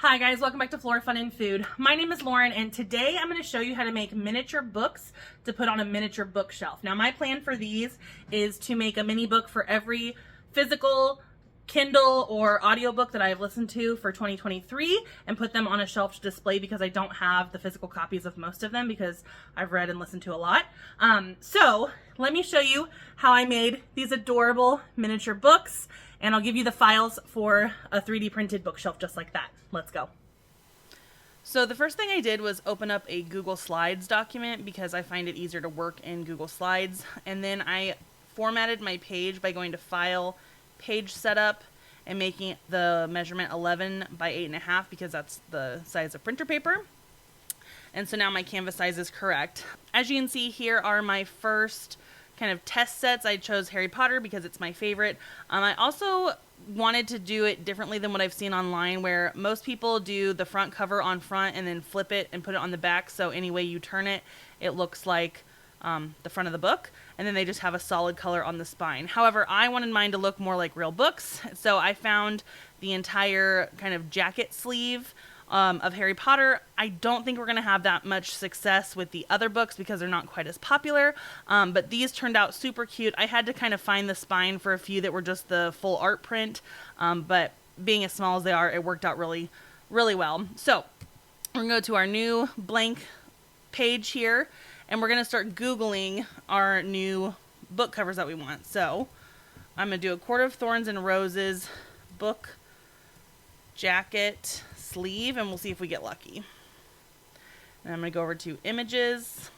Hi guys, welcome back to Flora Fun and Food. My name is Lauren and today I'm going to show you how to make miniature books to put on a miniature bookshelf. Now my plan for these is to make a mini book for every physical Kindle or audiobook that I've listened to for 2023 and put them on a shelf to display because I don't have the physical copies of most of them because I've read and listened to a lot. So let me show you how I made these adorable miniature books, and I'll give you the files for a 3D printed bookshelf just like that. Let's go. So the first thing I did was open up a Google Slides document because I find it easier to work in Google Slides, and then I formatted my page by going to File, Page Setup, and making the measurement 11 by 8.5 because that's the size of printer paper. And so now my canvas size is correct. As you can see, here are my first kind of test sets. I chose Harry Potter because it's my favorite. I also wanted to do it differently than what I've seen online, where most people do the front cover on front and then flip it and put it on the back, so any way you turn it, it looks like the front of the book, and then they just have a solid color on the spine. However, I wanted mine to look more like real books, so I found the entire kind of jacket sleeve of Harry Potter. I don't think we're going to have that much success with the other books because they're not quite as popular, but these turned out super cute. I had to kind of find the spine for a few that were just the full art print, but being as small as they are, it worked out really, really well. So we're going to go to our new blank page here, and we're going to start Googling our new book covers that we want. So I'm going to do A Court of Thorns and Roses book jacket sleeve, and we'll see if we get lucky. And I'm going to go over to images,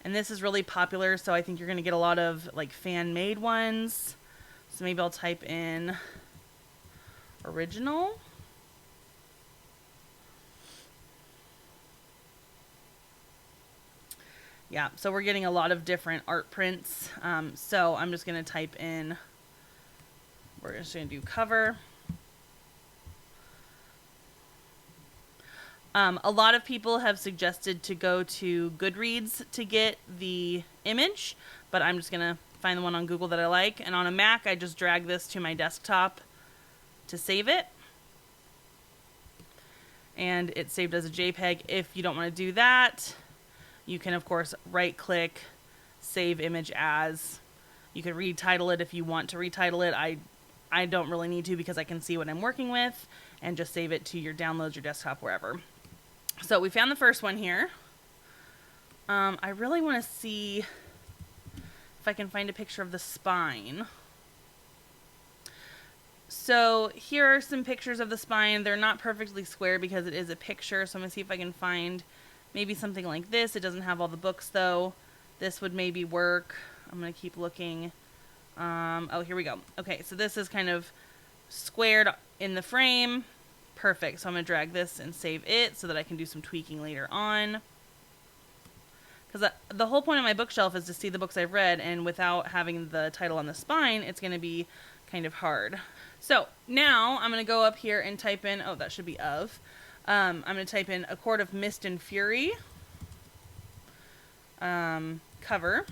and this is really popular, so I think you're going to get a lot of like fan-made ones. So maybe I'll type in original. Yeah, so we're getting a lot of different art prints. So I'm just going to type in, we're just going to do cover. A lot of people have suggested to go to Goodreads to get the image, but I'm just going to find the one on Google that I like. And on a Mac, I just drag this to my desktop to save it. And it's saved as a JPEG. If you don't want to do that, you can, of course, right-click, save image as. You can retitle it if you want to retitle it. I don't really need to because I can see what I'm working with, and just save it to your downloads, your desktop, wherever. So we found the first one here. I really want to see if I can find a picture of the spine. So here are some pictures of the spine. They're not perfectly square because it is a picture, so I'm going to see if I can find maybe something like this. It doesn't have all the books, though. This would maybe work. I'm going to keep looking. Oh, here we go. Okay, so this is kind of squared in the frame. Perfect. So I'm going to drag this and save it so that I can do some tweaking later on. Because the whole point of my bookshelf is to see the books I've read, and without having the title on the spine, it's going to be kind of hard. So now I'm going to go up here and type in, oh, that should be of. I'm going to type in A Court of Mist and Fury cover.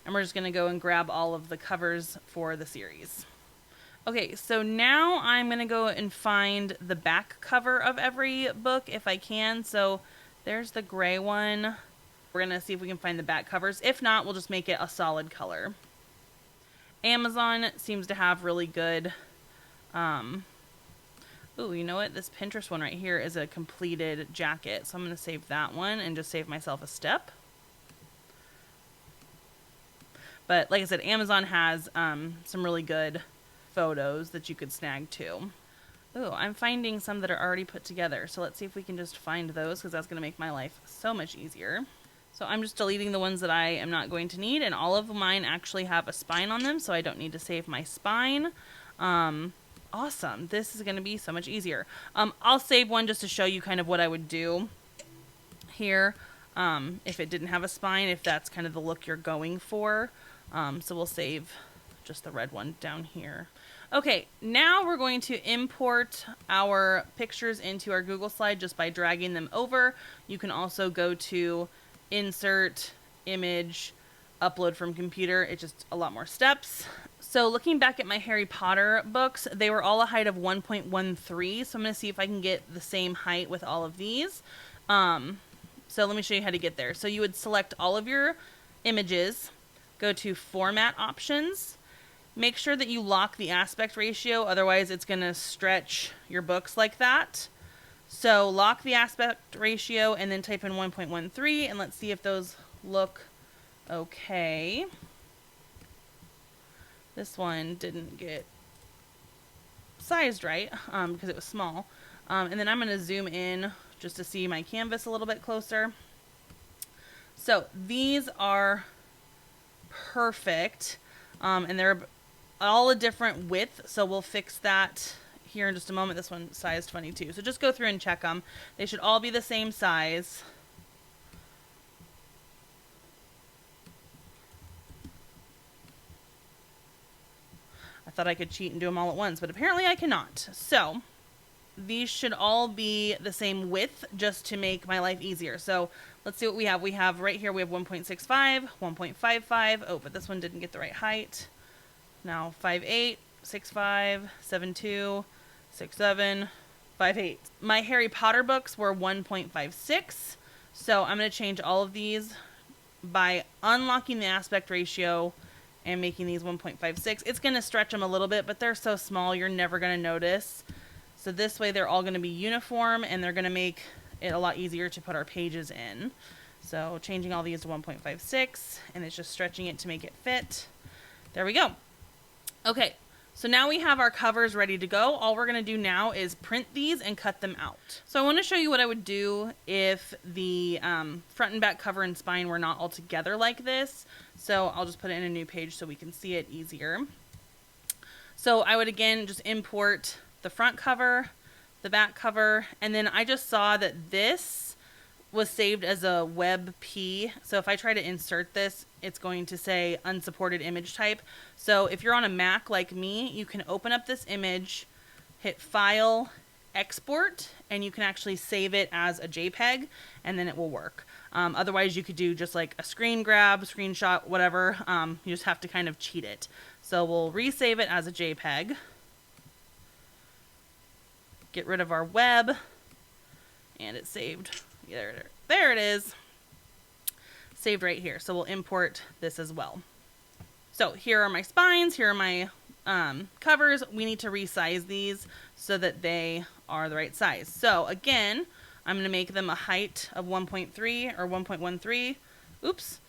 And we're just going to go and grab all of the covers for the series. Okay, so now I'm going to go and find the back cover of every book if I can. So there's the gray one. We're going to see if we can find the back covers. If not, we'll just make it a solid color. Amazon seems to have really good... Ooh, you know what? This Pinterest one right here is a completed jacket. So I'm going to save that one and just save myself a step. But like I said, Amazon has some really good photos that you could snag too. Ooh, I'm finding some that are already put together. So let's see if we can just find those, because that's going to make my life so much easier. So I'm just deleting the ones that I am not going to need, and all of mine actually have a spine on them, so I don't need to save my spine. Awesome. This is going to be so much easier. I'll save one just to show you kind of what I would do here if it didn't have a spine, if that's kind of the look you're going for. So we'll save just the red one down here. Okay, now we're going to import our pictures into our Google slide just by dragging them over. You can also go to Insert, Image, Upload from Computer. It's just a lot more steps. So looking back at my Harry Potter books, they were all a height of 1.13. So I'm going to see if I can get the same height with all of these. So let me show you how to get there. So you would select all of your images, go to Format Options, make sure that you lock the aspect ratio, otherwise it's going to stretch your books like that. So lock the aspect ratio and then type in 1.13, and let's see if those look okay. This one didn't get sized right because it was small. And then I'm going to zoom in just to see my canvas a little bit closer. So these are perfect, and they're all a different width, so we'll fix that here in just a moment. This one size 22, so just go through and check them. They should all be the same size. I thought I could cheat and do them all at once, but apparently I cannot. So these should all be the same width just to make my life easier. So let's see what we have. We have right here, we have 1.65, 1.55. Oh, but this one didn't get the right height. Now 5.8, 6.5, 7.2, 6.7, 5.8. My Harry Potter books were 1.56. So I'm going to change all of these by unlocking the aspect ratio and making these 1.56. It's going to stretch them a little bit, but they're so small you're never going to notice. So this way they're all going to be uniform, and they're going to make it a lot easier to put our pages in. So changing all these to 1.56, and it's just stretching it to make it fit. There we go. Okay, so now we have our covers ready to go. All we're going to do now is print these and cut them out. So I want to show you what I would do if the front and back cover and spine were not all together like this. So I'll just put it in a new page so we can see it easier. So I would again just import the front cover, the back cover, and then I just saw that this was saved as a WebP. So if I try to insert this, it's going to say unsupported image type. So if you're on a Mac like me, you can open up this image, hit File, Export, and you can actually save it as a JPEG, and then it will work. Otherwise, you could do just like a screen grab, screenshot, whatever. You just have to kind of cheat it. So we'll resave it as a JPEG. Get rid of our web, and it's saved. There it is. Saved right here. So we'll import this as well. So here are my spines. Here are my covers. We need to resize these so that they are the right size. So again, I'm going to make them a height of 1.3 or 1.13. Oops.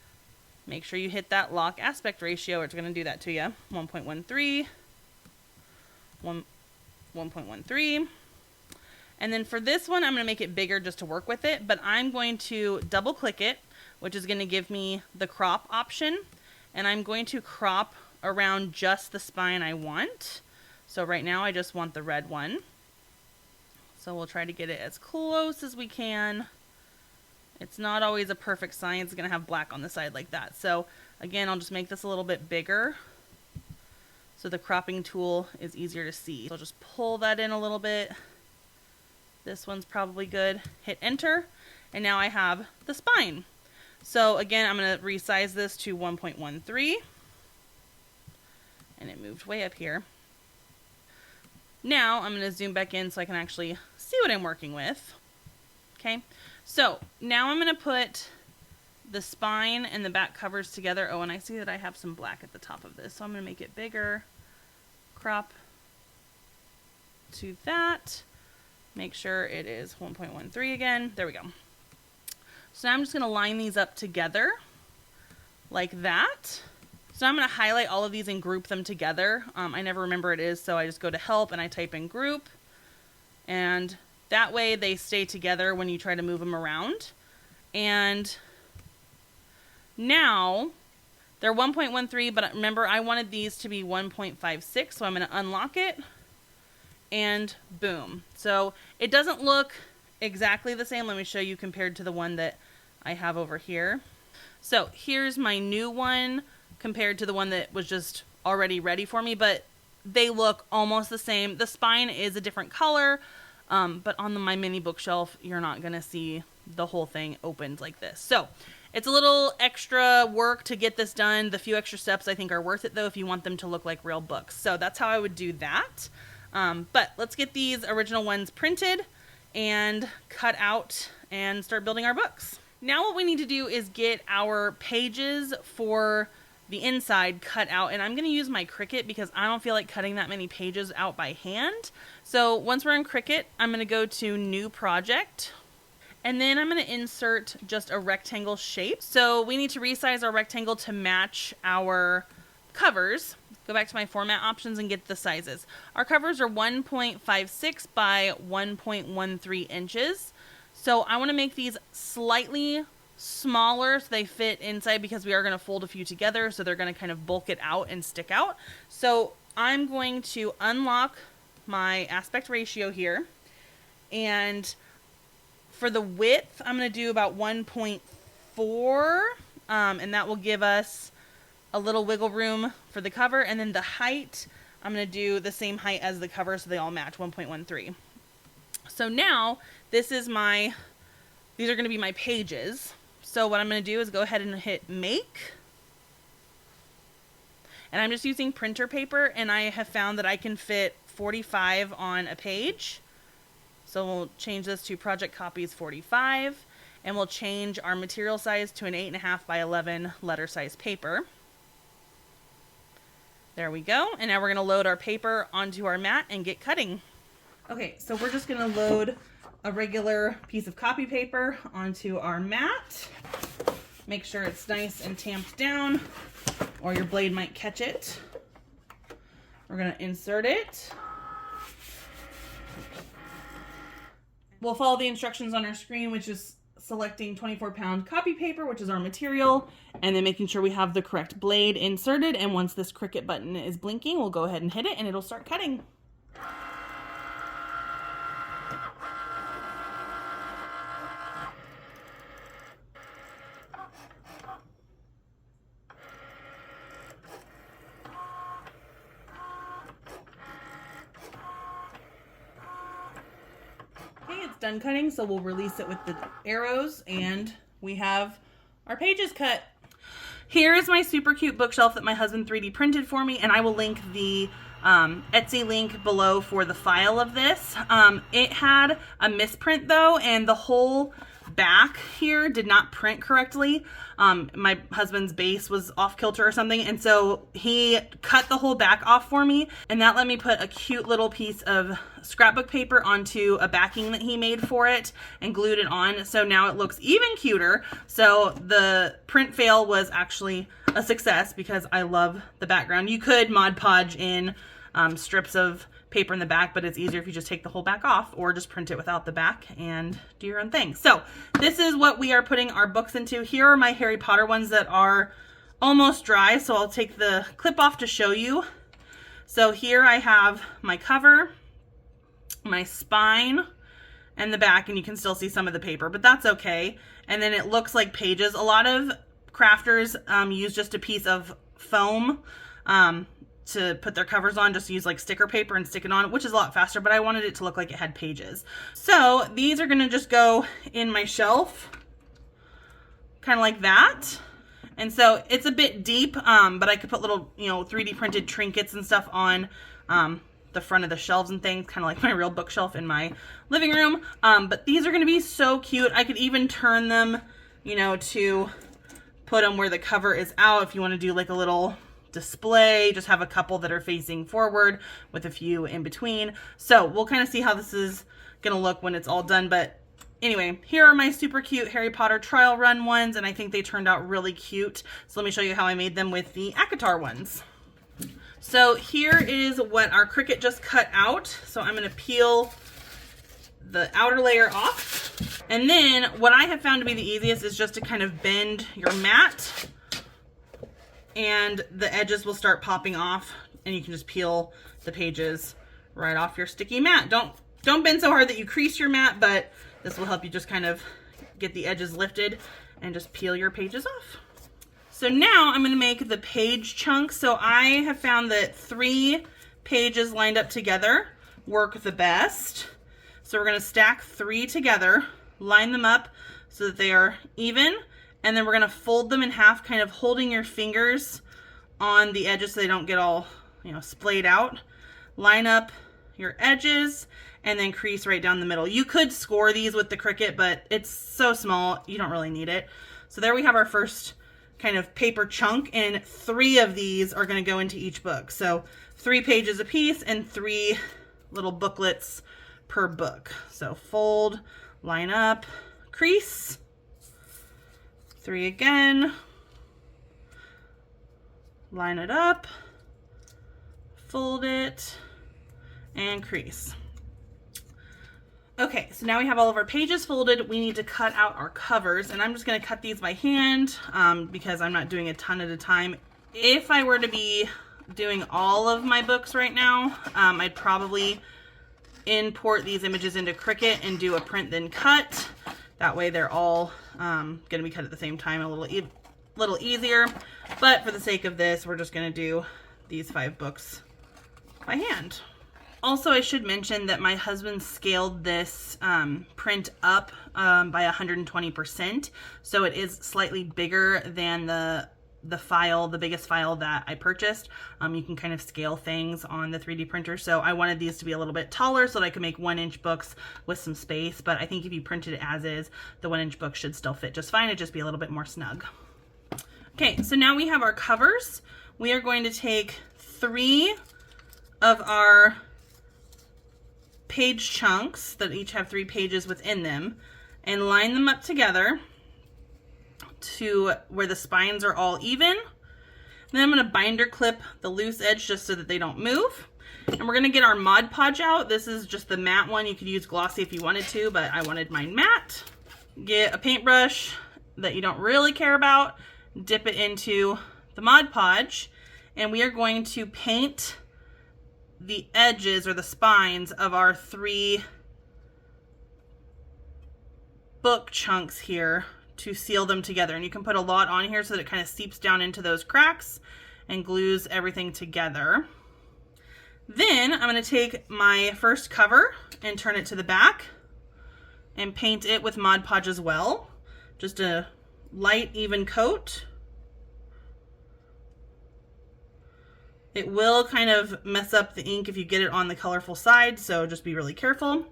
Make sure you hit that lock aspect ratio, or it's going to do that to you. 1.13, 1.13. And then for this one, I'm going to make it bigger just to work with it, but I'm going to double click it, which is going to give me the crop option. And I'm going to crop around just the spine I want. So right now I just want the red one. So we'll try to get it as close as we can. It's not always a perfect science. It's going to have black on the side like that. So again, I'll just make this a little bit bigger so the cropping tool is easier to see. So I'll just pull that in a little bit. This one's probably good. Hit enter, and now I have the spine. So again, I'm going to resize this to 1.13, and it moved way up here. Now I'm going to zoom back in so I can actually see what I'm working with. Okay, so now I'm going to put the spine and the back covers together. Oh, and I see that I have some black at the top of this, so I'm going to make it bigger. Crop to that. Make sure it is 1.13 again. There we go. So now I'm just going to line these up together like that. So I'm going to highlight all of these and group them together. I never remember it is, so I just go to Help and I type in Group. And that way they stay together when you try to move them around. And now they're 1.13, but remember I wanted these to be 1.56, so I'm going to unlock it. And boom. So it doesn't look exactly the same. Let me show you compared to the one that I have over here. So here's my new one compared to the one that was just already ready for me, but they look almost the same. The spine is a different color, but on my mini bookshelf, you're not going to see the whole thing opened like this. So It's a little extra work to get this done. The few extra steps I think are worth it though if you want them to look like real books. So that's how I would do that. But let's get these original ones printed and cut out and start building our books. Now what we need to do is get our pages for the inside cut out, and I'm going to use my Cricut because I don't feel like cutting that many pages out by hand. So once we're in Cricut, I'm going to go to New Project, and then I'm going to insert just a rectangle shape. So we need to resize our rectangle to match our covers. Go back to my format options and get the sizes. Our covers are 1.56 by 1.13 inches. So I want to make these slightly smaller so they fit inside because we are going to fold a few together, so they're going to kind of bulk it out and stick out. So I'm going to unlock my aspect ratio here, and for the width I'm going to do about 1.4, and that will give us a little wiggle room for the cover. And then the height, I'm going to do the same height as the cover so they all match, 1.13. So now these are going to be my pages. So what I'm going to do is go ahead and hit make. And I'm just using printer paper, and I have found that I can fit 45 on a page. So we'll change this to Project Copies 45, and we'll change our material size to an 8.5 by 11 letter size paper. There we go. And now we're going to load our paper onto our mat and get cutting. Okay, so we're just going to load a regular piece of copy paper onto our mat. Make sure it's nice and tamped down, or your blade might catch it. We're going to insert it. We'll follow the instructions on our screen, which is selecting 24-pound copy paper, which is our material, and then making sure we have the correct blade inserted. And once this Cricut button is blinking, we'll go ahead and hit it and it'll start cutting. It's done cutting, so we'll release it with the arrows, and we have our pages cut. Here is my super cute bookshelf that my husband 3D printed for me, and I will link the Etsy link below for the file of this. It had a misprint though, and the whole back here did not print correctly. My husband's base was off kilter or something, and so he cut the whole back off for me, and that let me put a cute little piece of scrapbook paper onto a backing that he made for it and glued it on, so now it looks even cuter. So the print fail was actually a success because I love the background. You could Mod Podge in strips of paper in the back, but it's easier if you just take the whole back off or just print it without the back and do your own thing. So this is what we are putting our books into. Here are my Harry Potter ones that are almost dry, so I'll take the clip off to show you. So here I have my cover, my spine, and the back, and you can still see some of the paper, but that's okay. And then it looks like pages. A lot of crafters use just a piece of foam to put their covers on, just use like sticker paper and stick it on, which is a lot faster, but I wanted it to look like it had pages. So these are gonna just go in my shelf, kind of like that. And so it's a bit deep, but I could put little, 3D printed trinkets and stuff on the front of the shelves and things, kind of like my real bookshelf in my living room. But these are gonna be so cute. I could even turn them, to put them where the cover is out if you wanna do like a little display, just have a couple that are facing forward with a few in between. So we'll kind of see how this is gonna look when it's all done. But anyway, here are my super cute Harry Potter trial run ones, and I think they turned out really cute. So let me show you how I made them with the ACOTAR ones. So here is what our Cricut just cut out. So I'm gonna peel the outer layer off. And then what I have found to be the easiest is just to kind of bend your mat, and the edges will start popping off, and you can just peel the pages right off your sticky mat. Don't bend so hard that you crease your mat, but this will help you just kind of get the edges lifted and just peel your pages off. So now I'm gonna make the page chunks. So I have found that 3 pages lined up together work the best. So we're gonna stack 3 together, line them up so that they are even, And then we're gonna fold them in half, kind of holding your fingers on the edges so they don't get all, splayed out. Line up your edges and then crease right down the middle. You could score these with the Cricut, but it's so small, you don't really need it. So there we have our first kind of paper chunk, and 3 of these are gonna go into each book. So 3 pages a piece and 3 little booklets per book. So fold, line up, crease, 3 again, line it up, fold it, and crease. Okay, so now we have all of our pages folded. We need to cut out our covers, and I'm just gonna cut these by hand because I'm not doing a ton at a time. If I were to be doing all of my books right now, I'd probably import these images into Cricut and do a print then cut. That way they're all gonna be cut at the same time, a little easier. But for the sake of this, we're just gonna do these 5 books by hand. Also, I should mention that my husband scaled this print up by 120%, so it is slightly bigger than the biggest file that I purchased. You can kind of scale things on the 3D printer, so I wanted these to be a little bit taller so that I could make 1-inch books with some space, but I think if you printed it as is, the 1-inch book should still fit just fine. It'd just be a little bit more snug. Okay, so now we have our covers. We are going to take 3 of our page chunks that each have 3 pages within them and line them up together to where the spines are all even. Then I'm going to binder clip the loose edge just so that they don't move. And we're going to get our Mod Podge out. This is just the matte one. You could use glossy if you wanted to, but I wanted mine matte. Get a paintbrush that you don't really care about, dip it into the Mod Podge, and we are going to paint the edges or the spines of our 3 book chunks here to seal them together. And you can put a lot on here so that it kind of seeps down into those cracks and glues everything together. Then I'm going to take my first cover and turn it to the back and paint it with Mod Podge as well. Just a light, even coat. It will kind of mess up the ink if you get it on the colorful side, so just be really careful.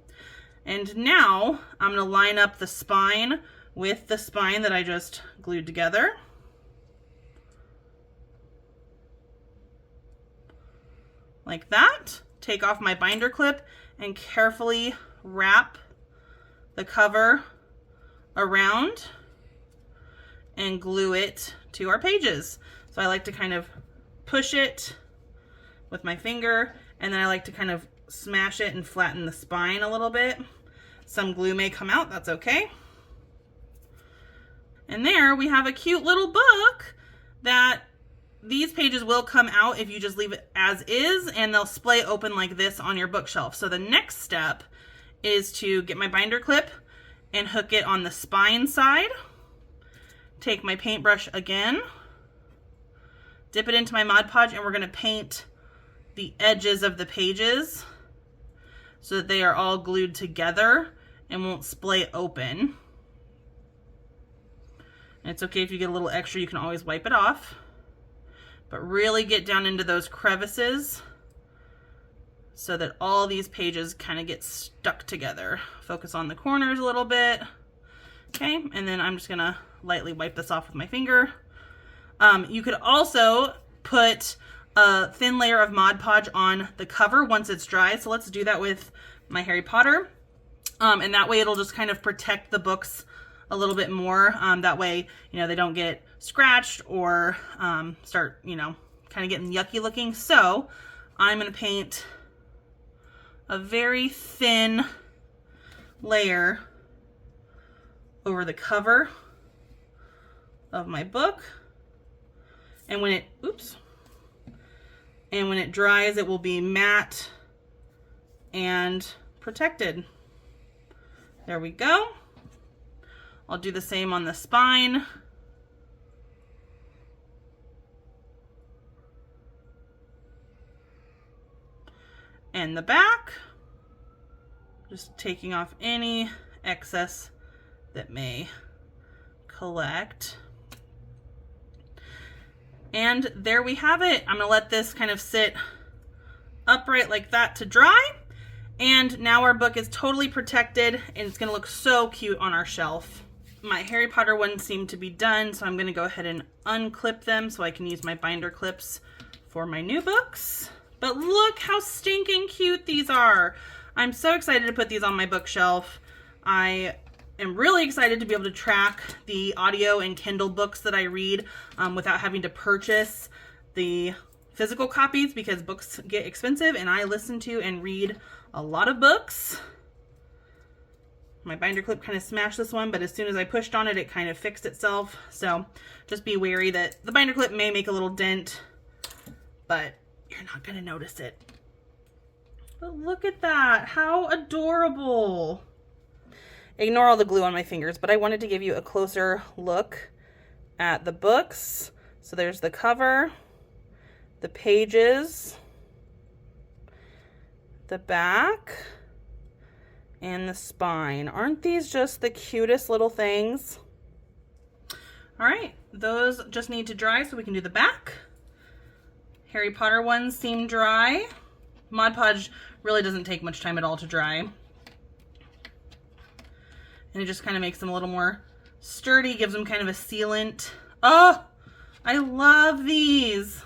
And now I'm going to line up the spine with the spine that I just glued together. Like that. Take off my binder clip and carefully wrap the cover around and glue it to our pages. So I like to kind of push it with my finger, and then I like to kind of smash it and flatten the spine a little bit. Some glue may come out, that's okay. And there we have a cute little book that these pages will come out if you just leave it as is, and they'll splay open like this on your bookshelf. So the next step is to get my binder clip and hook it on the spine side. Take my paintbrush again, dip it into my Mod Podge, and we're going to paint the edges of the pages so that they are all glued together and won't splay open. And it's okay if you get a little extra, you can always wipe it off. But really get down into those crevices so that all these pages kind of get stuck together. Focus on the corners a little bit. Okay, and then I'm just gonna lightly wipe this off with my finger. You could also put a thin layer of Mod Podge on the cover once it's dry. So let's do that with my Harry Potter. And that way it'll just kind of protect the books a little bit more. That way, they don't get scratched or start, kind of getting yucky looking. So I'm going to paint a very thin layer over the cover of my book. And when it dries, it will be matte and protected. There we go. I'll do the same on the spine. And the back. Just taking off any excess that may collect. And there we have it. I'm gonna let this kind of sit upright like that to dry. And now our book is totally protected and it's gonna look so cute on our shelf. My Harry Potter ones seem to be done, so I'm gonna go ahead and unclip them so I can use my binder clips for my new books. But look how stinking cute these are. I'm so excited to put these on my bookshelf. I am really excited to be able to track the audio and Kindle books that I read without having to purchase the physical copies, because books get expensive and I listen to and read a lot of books. My binder clip kind of smashed this one, but as soon as I pushed on it, it kind of fixed itself. So just be wary that the binder clip may make a little dent, but you're not going to notice it. But look at that. How adorable. Ignore all the glue on my fingers, but I wanted to give you a closer look at the books. So there's the cover, the pages, the back, and the spine. Aren't these just the cutest little things? All right, those just need to dry so we can do the back. Harry Potter ones seem dry. Mod Podge really doesn't take much time at all to dry. And it just kind of makes them a little more sturdy, gives them kind of a sealant. Oh, I love these.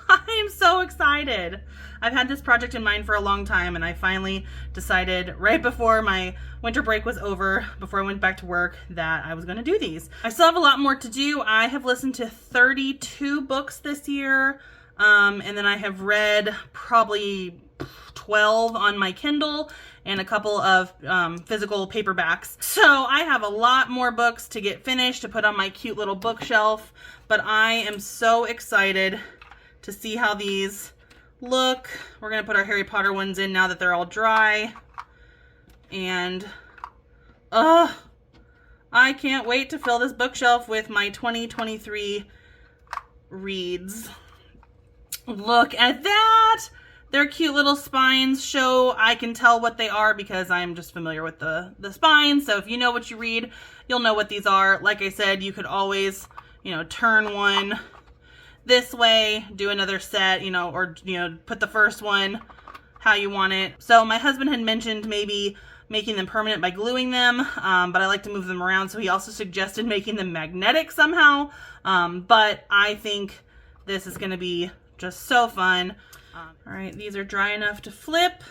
I'm so excited. I've had this project in mind for a long time, and I finally decided right before my winter break was over, before I went back to work, that I was going to do these. I still have a lot more to do. I have listened to 32 books this year, and then I have read probably 12 on my Kindle and a couple of physical paperbacks. So I have a lot more books to get finished to put on my cute little bookshelf, but I am so excited to see how these look. We're gonna put our Harry Potter ones in now that they're all dry. And I can't wait to fill this bookshelf with my 2023 reads. Look at that! Their cute little spines show. I can tell what they are because I'm just familiar with the spines. So if you know what you read, you'll know what these are. Like I said, you could always, turn one this way, do another set, or put the first one how you want it. So my husband had mentioned maybe making them permanent by gluing them, but I like to move them around, so he also suggested making them magnetic somehow. But I think this is going to be just so fun. All right, these are dry enough to flip.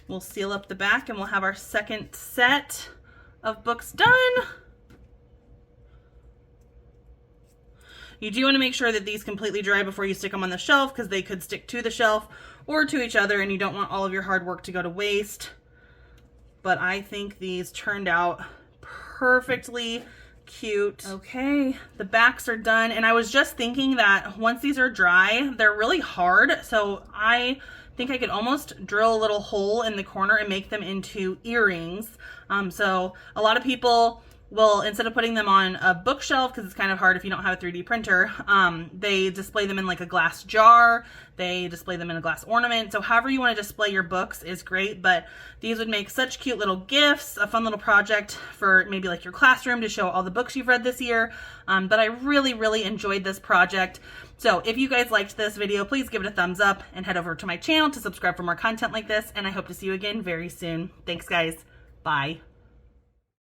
We'll seal up the back and we'll have our second set of books done. You do want to make sure that these completely dry before you stick them on the shelf, because they could stick to the shelf or to each other and you don't want all of your hard work to go to waste. But I think these turned out perfectly cute. Okay, the backs are done, and I was just thinking that once these are dry, they're really hard, so I think I could almost drill a little hole in the corner and make them into earrings. So a lot of people will, instead of putting them on a bookshelf, because it's kind of hard if you don't have a 3D printer, they display them in like a glass jar, they display them in a glass ornament. So however you want to display your books is great, but these would make such cute little gifts, a fun little project for maybe like your classroom to show all the books you've read this year. But I really, really enjoyed this project. So if you guys liked this video, please give it a thumbs up and head over to my channel to subscribe for more content like this. And I hope to see you again very soon. Thanks guys. Bye.